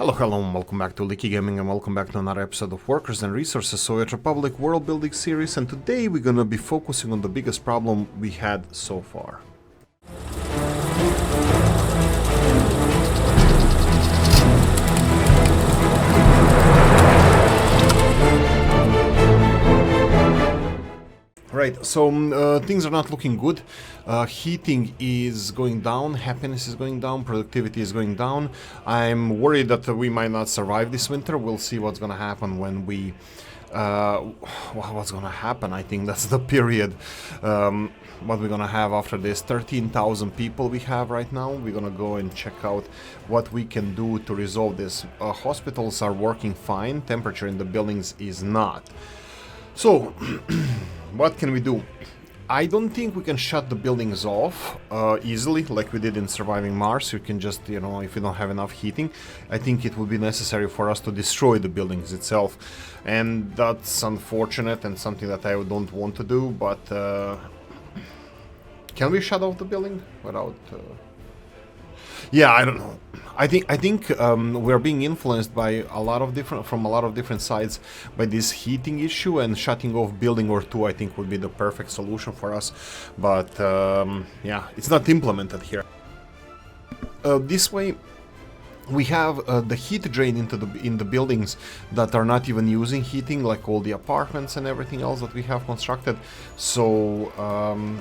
Hello, and welcome back to Oolykee Gaming, and welcome back to another episode of Workers and Resources Soviet Republic World Building series, and today we're gonna be focusing on the biggest problem we had so far. Right, so things are not looking good. Heating is going down, happiness is going down, productivity is going down. I'm worried that we might not survive this winter. We'll see what's gonna happen when we... what's gonna happen? I think that's the period. What we're gonna have after this. 13,000 people we have right now. We're gonna go and check out what we can do to resolve this. Hospitals are working fine, temperature in the buildings is not. So... what can we do? I don't think we can shut the buildings off easily, like we did in Surviving Mars. You can just, you know, if you don't have enough heating, I think it would be necessary for us to destroy the buildings itself. And that's unfortunate and something that I don't want to do, but can we shut off the building without... Yeah, I don't know. I think we're being influenced by from a lot of different sides by this heating issue, and shutting off building or two I think would be the perfect solution for us. But yeah, it's not implemented here. This way we have the heat drain in the buildings that are not even using heating, like all the apartments and everything else that we have constructed. So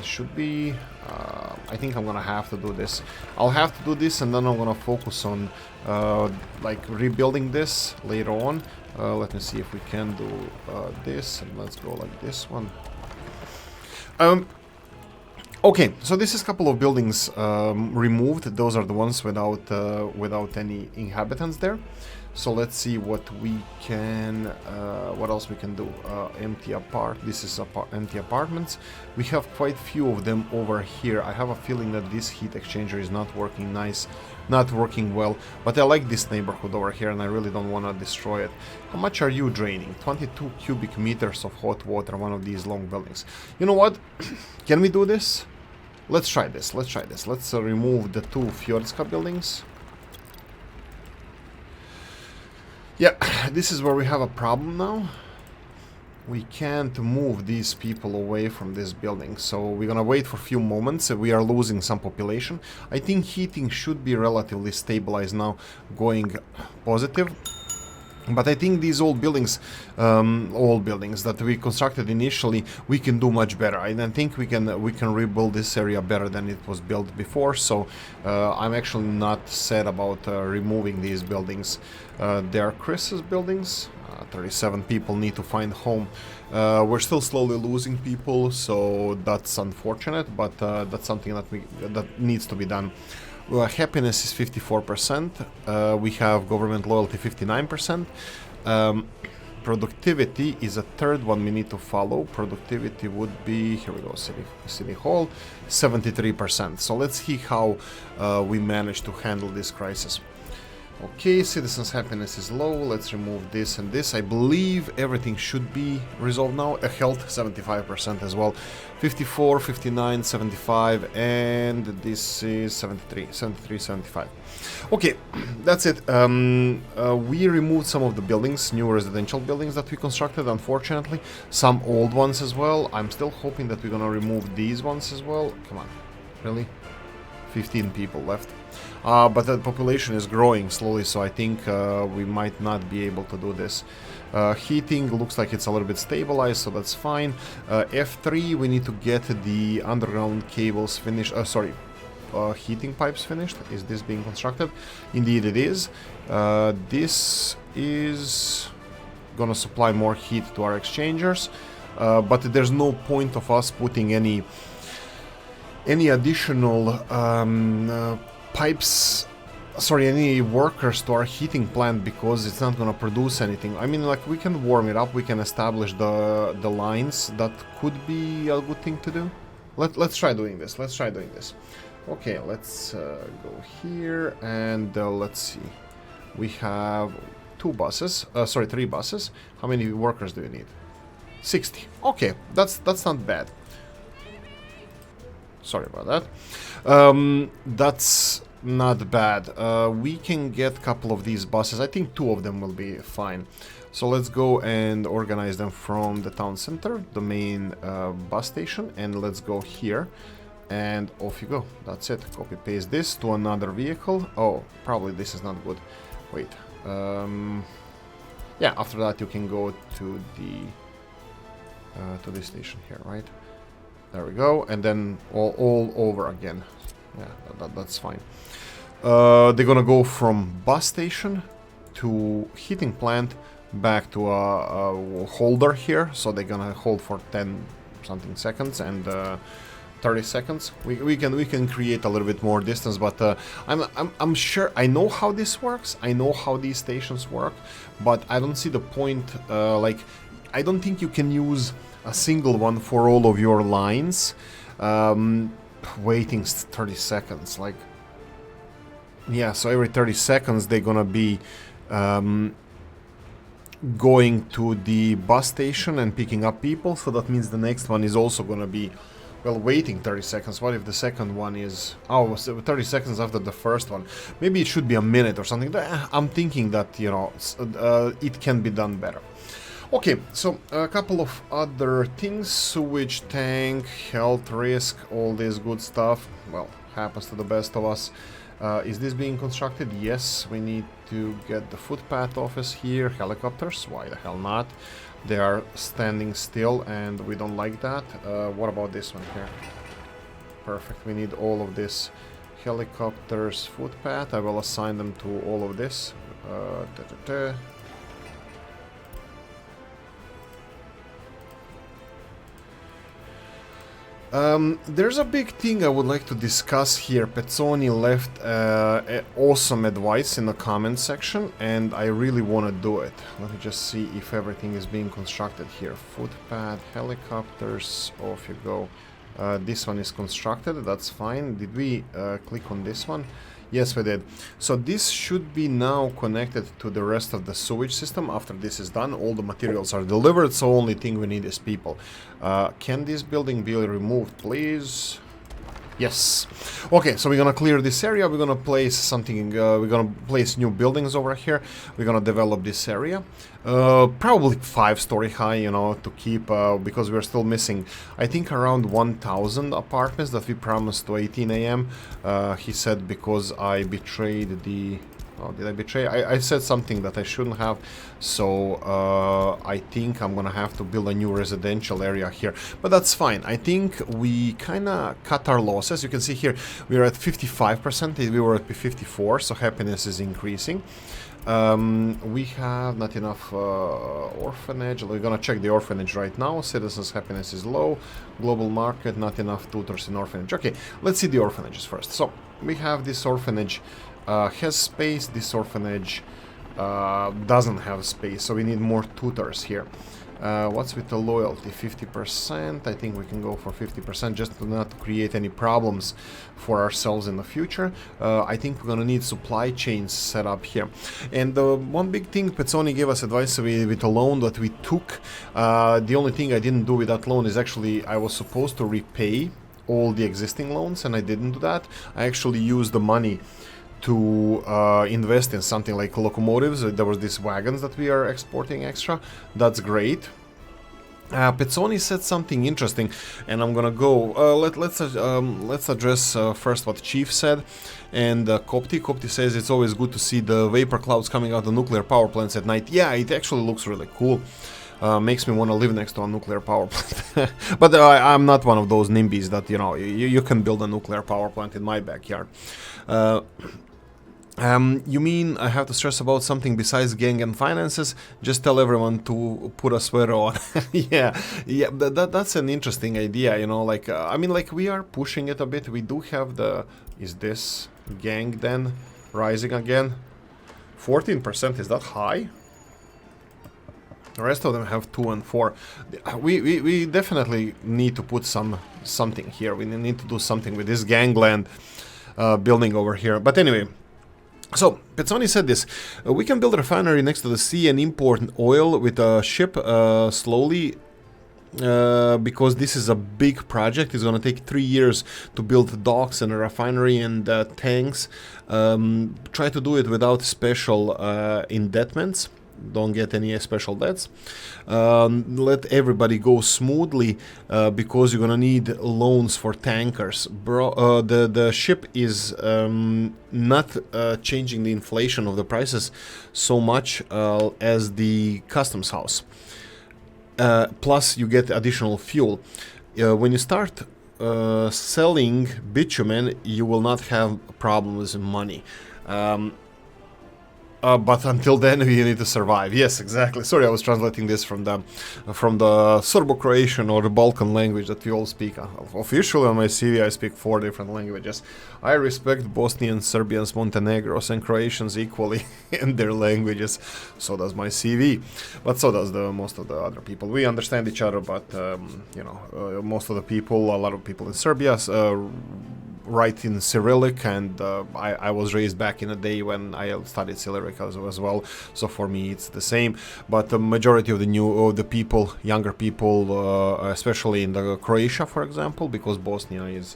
should be... I think I'm gonna have to do this. I'll have to do this, and then I'm gonna focus on like rebuilding this later on. Let me see if we can do this, and let's go like this one. Okay, so this is a couple of buildings removed. Those are the ones without any inhabitants there. So let's see what we can, what else we can do. This is empty apartments. We have quite few of them over here. I have a feeling that this heat exchanger is not working nice, not working well. But I like this neighborhood over here, and I really don't want to destroy it. How much are you draining? 22 cubic meters of hot water, one of these long buildings. You know what? Can we do this? Let's try this. Let's try this. Let's remove the two Fjordska buildings. Yeah, this is where we have a problem now. We can't move these people away from this building, so we're gonna wait for a few moments. We are losing some population. I think heating should be relatively stabilized now, going positive. But I think these old buildings that we constructed initially, we can do much better. I think we can rebuild this area better than it was built before. So I'm actually not sad about removing these buildings. They are Chris's buildings. 37 people need to find home. We're still slowly losing people, so that's unfortunate. But that's something that needs to be done. Happiness is 54%. We have government loyalty 59%. Productivity is a third one we need to follow. Productivity would be, here we go, city hall, 73%. So let's see how we manage to handle this crisis. Okay, citizens' happiness is low. Let's remove this and this. I believe everything should be resolved now. Health, 75% as well. 54, 59, 75, and this is 73, 75. Okay, that's it. We removed some of the buildings, new residential buildings that we constructed, unfortunately. Some old ones as well. I'm still hoping that we're gonna remove these ones as well. Come on, really? 15 people left. But the population is growing slowly, so I think we might not be able to do this. Heating looks like it's a little bit stabilized, so that's fine. F3, we need to get the underground cables finished. Heating pipes finished. Is this being constructed? Indeed it is. This is gonna supply more heat to our exchangers, but there's no point of us putting any additional any workers to our heating plant, because it's not gonna produce anything. I mean, like, we can warm it up, we can establish the lines. That could be a good thing to do. Let's try doing this. Okay, let's go here, and let's see. We have 3 buses. How many workers do you need? 60. Okay, that's not bad. Sorry about that. That's not bad. We can get a couple of these buses. I think 2 of them will be fine. So let's go and organize them from the town center, the main bus station, and let's go here. And off you go. That's it. Copy paste this to another vehicle. Oh, probably this is not good. Wait. Yeah, after that you can go to this station here, right? There we go. And then all over again. Yeah, that's fine. They're gonna go from bus station to heating plant back to a holder here. So they're gonna hold for 10 something seconds and 30 seconds. We can create a little bit more distance, but I'm sure I know how this works. I know how these stations work, but I don't see the point. Like, I don't think you can use a single one for all of your lines. Waiting 30 seconds, like, yeah. So every 30 seconds they're gonna be going to the bus station and picking up people. So that means the next one is also gonna be, well, waiting 30 seconds. What if the second one is... Oh, so 30 seconds after the first one. Maybe it should be a minute or something. I'm thinking that, you know, it can be done better. Okay, so a couple of other things. Sewage tank, health risk, all this good stuff. Well, happens to the best of us. Is this being constructed? Yes, we need to get the footpath office here. Helicopters, why the hell not? They are standing still and we don't like that. What about this one here? Perfect, we need all of this. Helicopters, footpath, I will assign them to all of this. There's a big thing I would like to discuss here. Pezzoni left awesome advice in the comment section, and I really want to do it. Let me just see if everything is being constructed here. Footpath, helicopters, off you go. This one is constructed, that's fine. Did we click on this one? Yes, we did. So this should be now connected to the rest of the sewage system. After this is done, all the materials are delivered, so only thing we need is people. Can this building be removed, please? Yes. Okay, so we're gonna clear this area. We're gonna place something. We're gonna place new buildings over here. We're gonna develop this area. Probably 5-story high, you know, to keep because we're still missing, I think, around 1,000 apartments that we promised to 18 AM. He said because I betrayed the. Oh, did I betray? I said something that I shouldn't have, so I think I'm gonna have to build a new residential area here, but that's fine. I think we kind of cut our losses. You can see here we're at 55%, we were at 54, so happiness is increasing. We have not enough orphanage. We're gonna check the orphanage right now. Citizens' happiness is low. Global market, not enough tutors in orphanage. Okay, let's see the orphanages first. So we have this orphanage has space. This orphanage doesn't have space, so we need more tutors here. What's with the loyalty? 50%. I think we can go for 50% just to not create any problems for ourselves in the future. I think we're gonna need supply chains set up here. And one big thing, Pezzoni gave us advice with a loan that we took. The only thing I didn't do with that loan is actually I was supposed to repay all the existing loans, and I didn't do that. I actually used the money to invest in something like locomotives. There was these wagons that we are exporting extra. That's great. Pezzoni said something interesting, and I'm gonna go. Let's address first what Chief said, and Copti says it's always good to see the vapor clouds coming out of the nuclear power plants at night. Yeah, it actually looks really cool. Makes me want to live next to a nuclear power plant. But I'm not one of those NIMBYs that, you know, you can build a nuclear power plant in my backyard. You mean I have to stress about something besides gang and finances? Just tell everyone to put a sweater on. yeah, that's an interesting idea, you know, like, I mean, like, we are pushing it a bit. We do have the... Is this gang then rising again? 14%, is that high? The rest of them have 2 and 4. We definitely need to put something here. We need to do something with this gangland building over here. But anyway... So, Pezzoni said this: we can build a refinery next to the sea and import oil with a ship slowly because this is a big project. It's going to take 3 years to build docks and a refinery and tanks. Try to do it without special indebtments. Don't get any special debts. Let everybody go smoothly because you're gonna need loans for tankers. The ship is not changing the inflation of the prices so much as the customs house. Plus, you get additional fuel. When you start selling bitumen, you will not have problems with money. But until then, you need to survive. Yes, exactly. Sorry, I was translating this from the Serbo-Croatian or the Balkan language that we all speak. Officially on my CV, I speak 4 different languages. I respect Bosnians, Serbians, Montenegros, and Croatians equally in their languages. So does my CV, but so does most of the other people. We understand each other, but you know, most of the people, a lot of people in Serbia write in Cyrillic, and I was raised back in the day when I studied Cyrillic as well, so for me it's the same. But the majority of the people, younger people, especially in the Croatia, for example, because Bosnia is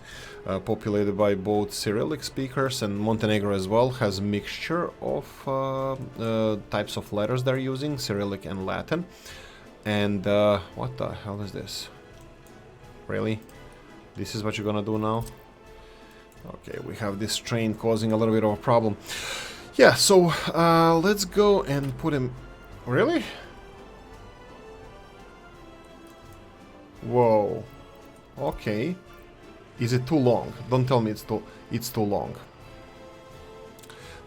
populated by both Cyrillic speakers, and Montenegro as well has a mixture of types of letters they're using, Cyrillic and Latin. And what the hell is this? Really? This is what you're gonna do now? Okay, we have this train causing a little bit of a problem. Yeah, so let's go and put him... Really? Whoa. Okay. Is it too long? Don't tell me it's too long.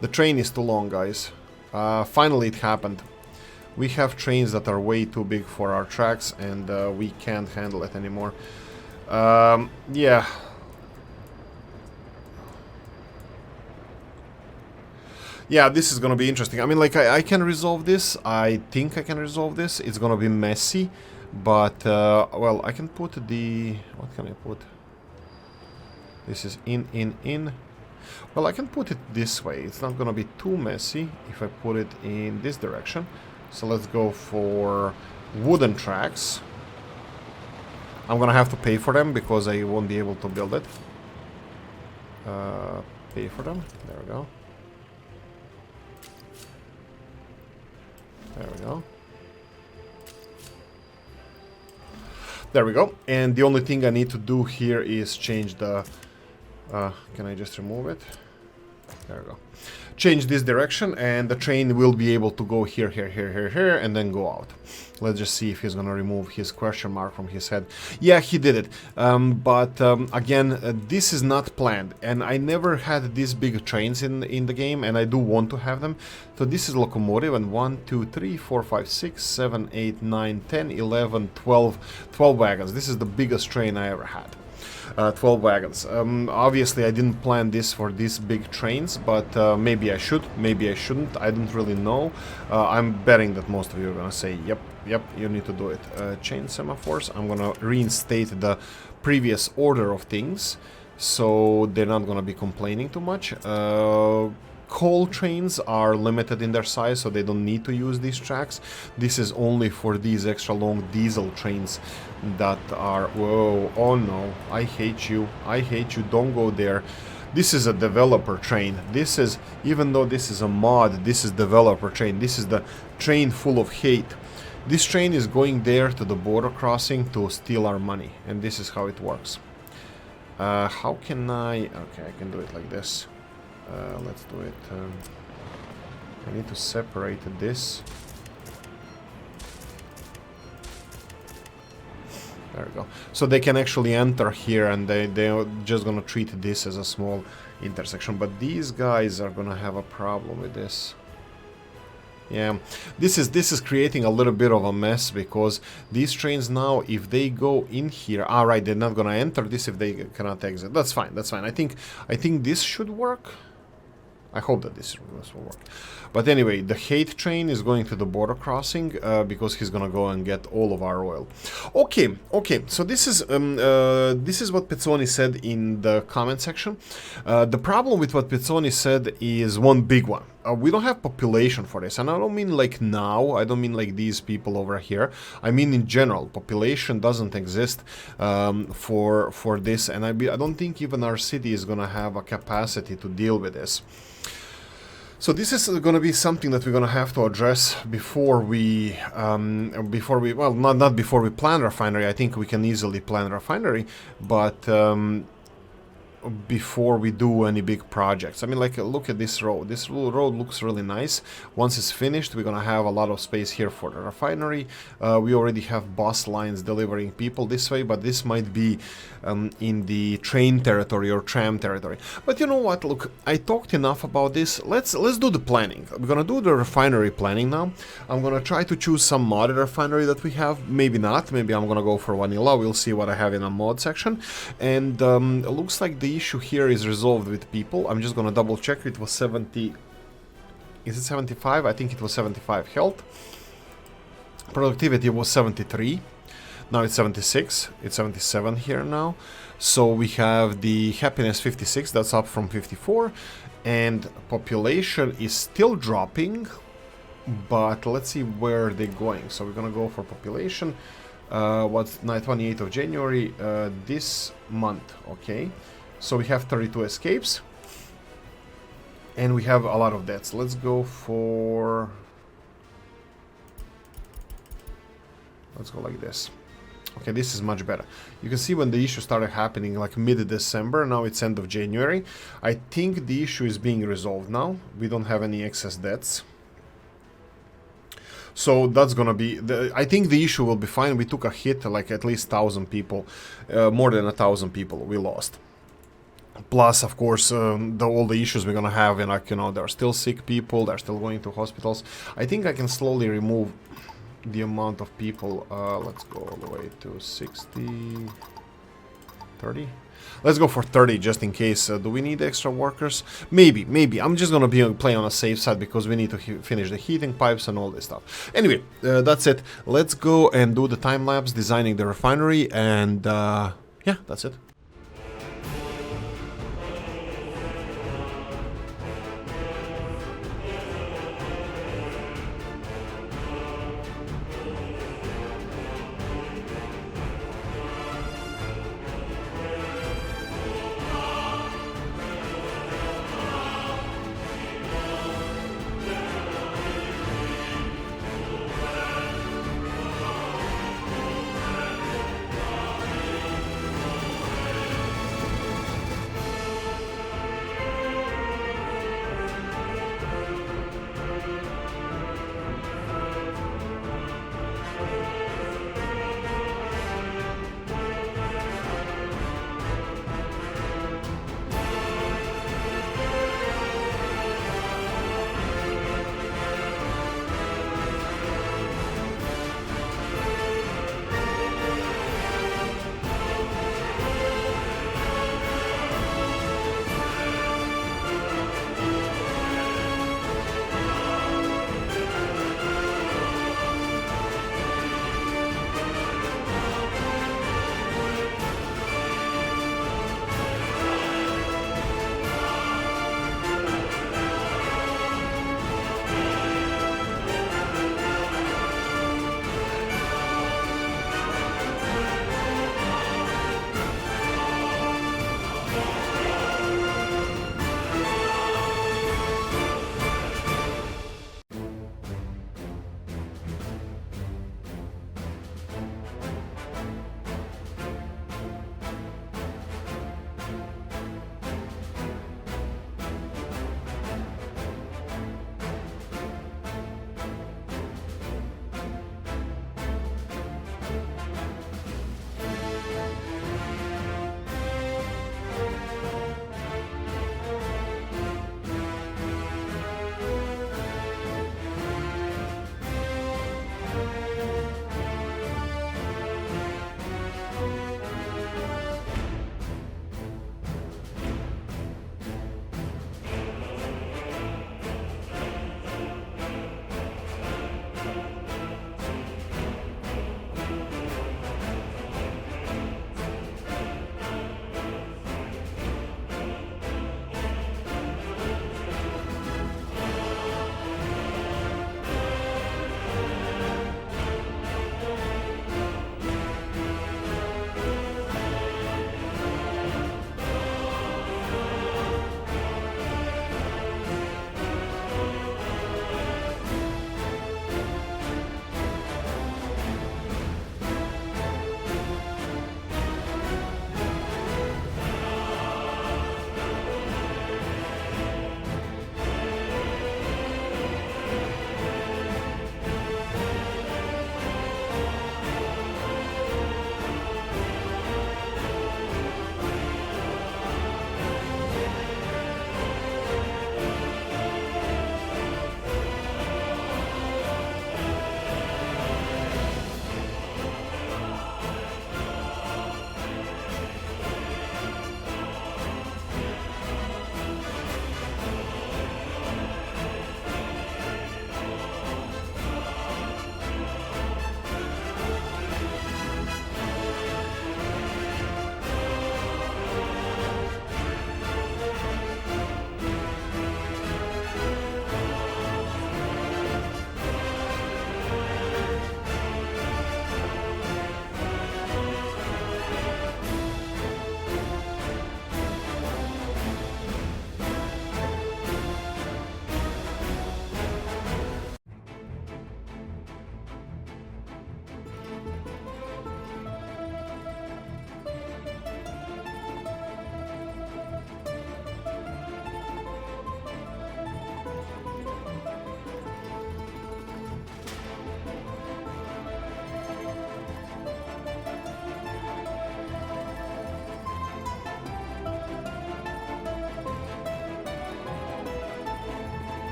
The train is too long, guys. Finally it happened. We have trains that are way too big for our tracks, and we can't handle it anymore. Yeah. Yeah, this is gonna be interesting. I mean, like, I can resolve this. I think I can resolve this. It's gonna be messy, but, well, I can put the... What can I put? This is in. Well, I can put it this way. It's not gonna be too messy if I put it in this direction. So let's go for wooden tracks. I'm gonna have to pay for them because I won't be able to build it. Pay for them. There we go. There we go. There we go. And the only thing I need to do here is change the... can I just remove it? There we go. Change this direction, and the train will be able to go here, and then go out. Let's just see if he's gonna remove his question mark from his head. Yeah, he did it. Again, this is not planned, and I never had these big trains in the game, and I do want to have them. So this is locomotive, and 1, 2, 3, 4, 5, 6, 7, 8, 9, 10, 11, 12 wagons. This is the biggest train I ever had. 12 wagons. Obviously, I didn't plan this for these big trains, but maybe I should, maybe I shouldn't. I don't really know. I'm betting that most of you are gonna say, yep, you need to do it. Chain semaphores. I'm gonna reinstate the previous order of things, so they're not gonna be complaining too much. Coal trains are limited in their size, so they don't need to use these tracks. This is only for these extra long diesel trains that are... Whoa, oh no, I hate you, don't go there. This is a developer train. This is, even though this is a mod, this is developer train. This is the train full of hate. This train is going there to the border crossing to steal our money, and this is how it works. How can I... Okay, I can do it like this. Let's do it. I need to separate this. There we go. So they can actually enter here, and they're just gonna treat this as a small intersection. But these guys are gonna have a problem with this. Yeah, this is creating a little bit of a mess, because these trains now, if they go in here, right, they're not gonna enter this if they cannot exit. That's fine. That's fine. I think this should work. I hope that this will work. But anyway, the hate train is going to the border crossing because he's gonna go and get all of our oil. Okay. So this is what Pezzoni said in the comment section. The problem with what Pezzoni said is one big one. we don't have population for this, and I don't mean like now, I don't mean like these people over here, I mean in general, population doesn't exist for this, and I don't think even our city is gonna have a capacity to deal with this. So this is going to be something that we're going to have to address before we well, not before we plan refinery. I think we can easily plan refinery, but before we do any big projects. I mean, like, look at this road. This road looks really nice. Once it's finished, we're gonna have a lot of space here for the refinery. We already have bus lines delivering people this way, but this might be in the train territory or tram territory. But you know what? Look, I talked enough about this. Let's do the planning. We're gonna do the refinery planning now. I'm gonna try to choose some modded refinery that we have. Maybe not. Maybe I'm gonna go for vanilla. We'll see what I have in a mod section. And it looks like the issue here is resolved with people. I'm just gonna double check. It was 70. Is it 75? I think it was 75 health. Productivity was 73. Now it's 76. It's 77 here now. So we have the happiness 56. That's up from 54. And population is still dropping. But let's see where they're going. So we're gonna go for population. What's 28th of January this month? Okay. So we have 32 escapes, and we have a lot of deaths. Let's go for... Let's go like this. Okay, this is much better. You can see when the issue started happening, like mid-December. Now it's end of January. I think the issue is being resolved now. We don't have any excess deaths. So that's gonna be... I think the issue will be fine. We took a hit, like at least 1,000 people. More than 1,000 people we lost. Plus, of course, all the issues we're gonna have, and like, you know, there are still sick people, they're still going to hospitals. I think I can slowly remove the amount of people. Let's go all the way to 60, 30. Let's go for 30 just in case. Do we need extra workers? Maybe. I'm just gonna be playing on a safe side because we need to finish the heating pipes and all this stuff. Anyway, that's it. Let's go and do the time lapse designing the refinery, and yeah, that's it.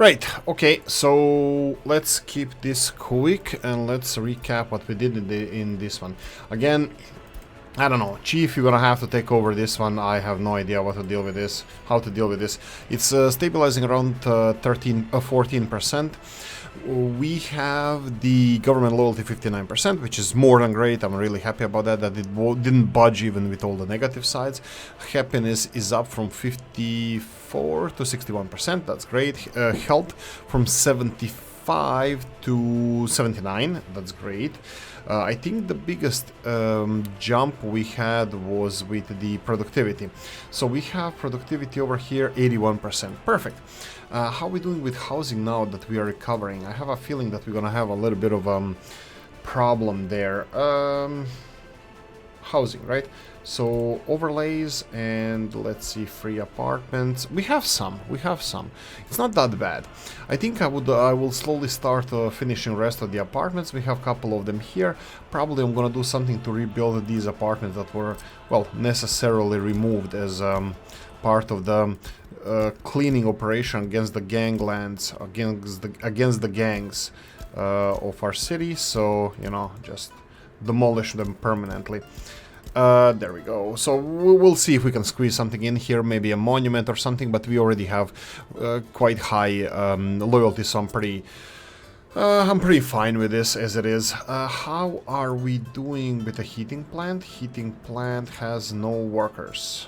Right, okay, so let's keep this quick and let's recap what we did in this one. Again, I don't know, Chief, you're gonna have to take over this one. I have no idea what to deal with this, how to deal with this. It's stabilizing around 14%. We have the government loyalty 59%, which is more than great. I'm really happy about that, that it didn't budge even with all the negative sides. Happiness is up from 54 to 61%, that's great. Health from 75 to 79, that's great. I think the biggest jump we had was with the productivity. So we have productivity over here, 81%. Perfect. How are we doing with housing now that we are recovering? I have a feeling that we're gonna have a little bit of problem there. Housing, right? So overlays and let's see, free apartments. We have some. It's not that bad. I think I will slowly start finishing rest of the apartments. We have a couple of them here. Probably I'm gonna do something to rebuild these apartments that were, well, necessarily removed as part of the cleaning operation against the ganglands, against the gangs of our city. So, you know, just demolish them permanently. There we go. So we'll see if we can squeeze something in here, maybe a monument or something, but we already have quite high loyalty, so I'm pretty fine with this as it is. How are we doing with the heating plant? Heating plant has no workers.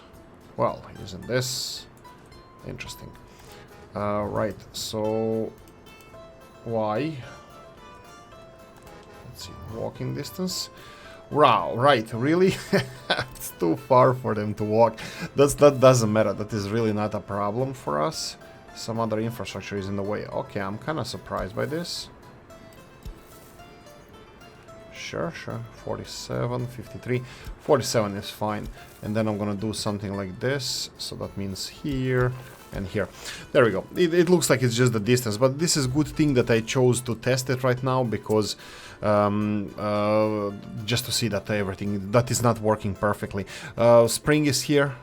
Well, isn't this interesting? Right, so why? Let's see, walking distance. Wow, right, really? It's too far for them to walk. That doesn't matter, that is really not a problem for us. Some other infrastructure is in the way. Okay, I'm kind of surprised by this. Sure, 47, 53, 47 is fine. And then I'm gonna do something like this, so that means here and here. There we go. It looks like it's just the distance, but this is a good thing that I chose to test it right now, because just to see that everything that is not working perfectly. Spring is here.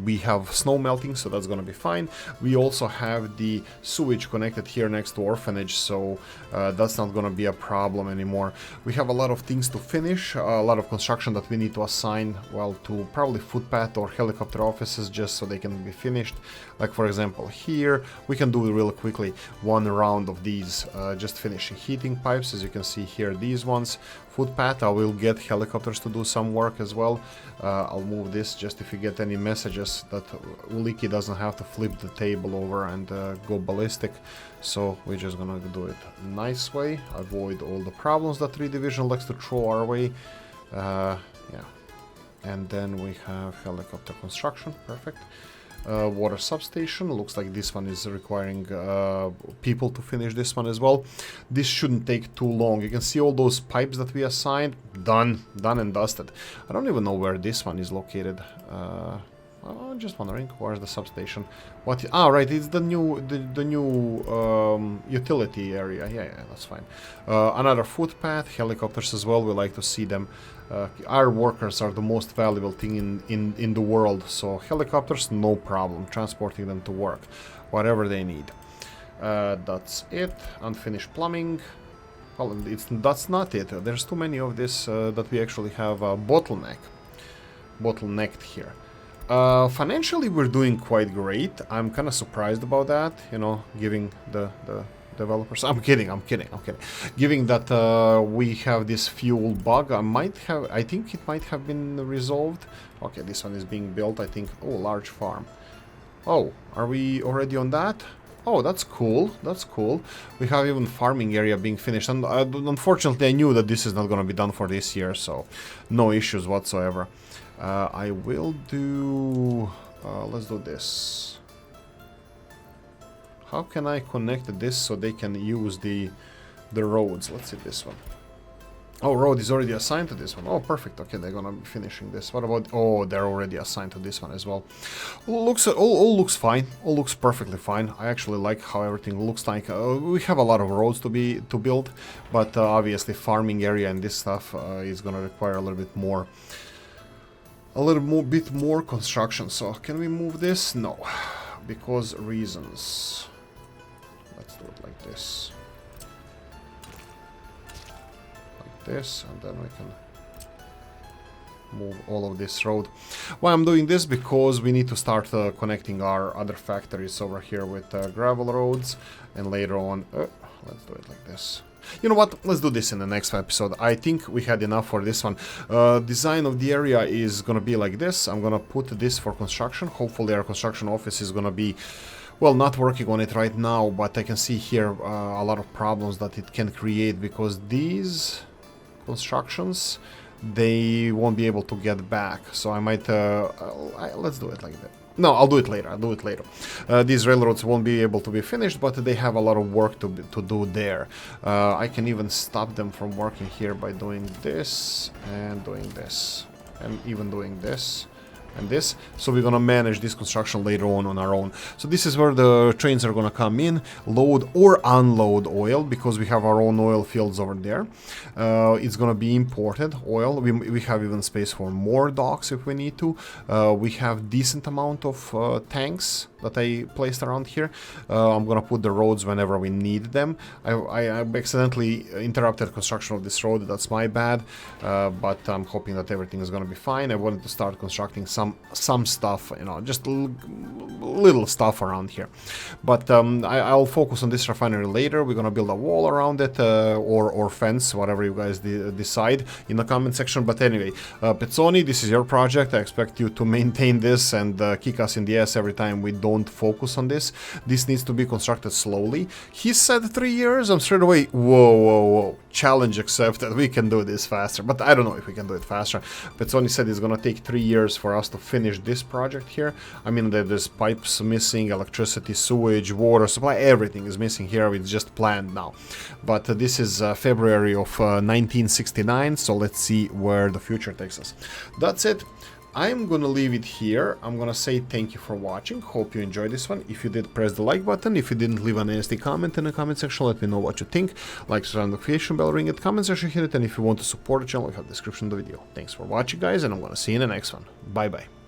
We have snow melting, so that's gonna be fine. We also have the sewage connected here next to orphanage, so that's not gonna be a problem anymore. We have a lot of things to finish, a lot of construction that we need to assign, well, to probably footpath or helicopter offices, just so they can be finished. Like for example here, we can do it real quickly, one round of these, just finishing heating pipes, as you can see here, these ones. Footpath, I will get helicopters to do some work as well. I'll move this just if you get any messages that Oolykee doesn't have to flip the table over and go ballistic. So we're just gonna do it nice way, avoid all the problems that 3 Division likes to throw our way. Yeah, and then we have helicopter construction, perfect. Water substation, looks like this one is requiring people to finish this one as well. This shouldn't take too long. You can see all those pipes that we assigned, done and dusted. I don't even know where this one is located. I'm just wondering, where's the substation? What? Ah, right, it's the new utility area. Yeah, that's fine. Another footpath, helicopters as well. We like to see them. Our workers are the most valuable thing in the world, so helicopters, no problem transporting them to work, whatever they need. That's it. Unfinished plumbing. Well, that's not it. There's too many of this that we actually have a bottlenecked here. Financially, we're doing quite great. I'm kind of surprised about that, you know, giving the developers. I'm kidding. Given that we have this fuel bug, I think it might have been resolved. Okay, this one is being built, I think. Oh, large farm. Oh, are we already on that? Oh, that's cool. We have even farming area being finished. And unfortunately, I knew that this is not going to be done for this year, so no issues whatsoever. I will do... let's do this. How can I connect this so they can use the roads? Let's see this one. Oh, road is already assigned to this one. Oh, perfect. Okay, they're gonna be finishing this. What about... Oh, they're already assigned to this one as well. All looks fine. All looks perfectly fine. I actually like how everything looks like. We have a lot of roads to build, but obviously farming area and this stuff is gonna require a little bit more construction. So can we move this? No, because reasons. let's do it like this. Like this, and then we can move all of this road. Why I'm doing this? Because we need to start connecting our other factories over here with gravel roads, and later on, let's do it like this. You know what? Let's do this in the next episode. I think we had enough for this one. Design of the area is gonna be like this. I'm gonna put this for construction. Hopefully our construction office is gonna be, well, not working on it right now, but I can see here a lot of problems that it can create, because these constructions, they won't be able to get back. So I might, let's do it like that. No, I'll do it later. I'll do it later. These railroads won't be able to be finished, but they have a lot of work to do there. I can even stop them from working here by doing this and doing this, and even doing this and this. So we're gonna manage this construction later on our own. So this is where the trains are gonna come in, load or unload oil, because we have our own oil fields over there. It's gonna be imported oil. We have even space for more docks if we need to. We have decent amount of tanks that I placed around here. I'm gonna put the roads whenever we need them. I accidentally interrupted construction of this road. That's my bad, but I'm hoping that everything is gonna be fine. I wanted to start constructing some stuff, you know, just little stuff around here. But I'll focus on this refinery later. We're gonna build a wall around it, or fence, whatever you guys decide in the comment section. But anyway, Pezzoni, this is your project. I expect you to maintain this and kick us in the ass every time we don't focus on this. This needs to be constructed slowly. He said 3 years. I'm straight away, whoa. Challenge accepted. We can do this faster, but I don't know if we can do it faster. Pezzoni said it's gonna take 3 years for us to finish this project here. I mean, there's pipes missing, electricity, sewage, water supply, everything is missing here. It's just planned now. But this is February of 1969, so let's see where the future takes us. That's it. I'm gonna leave it here. I'm gonna say thank you for watching. Hope you enjoyed this one. If you did, press the like button. If you didn't, leave a nasty comment in the comment section. Let me know what you think. Like, subscribe, notification bell, ring it, comment section, hit it. And if you want to support the channel, we have the description of the video. Thanks for watching, guys, and I'm gonna see you in the next one. Bye bye.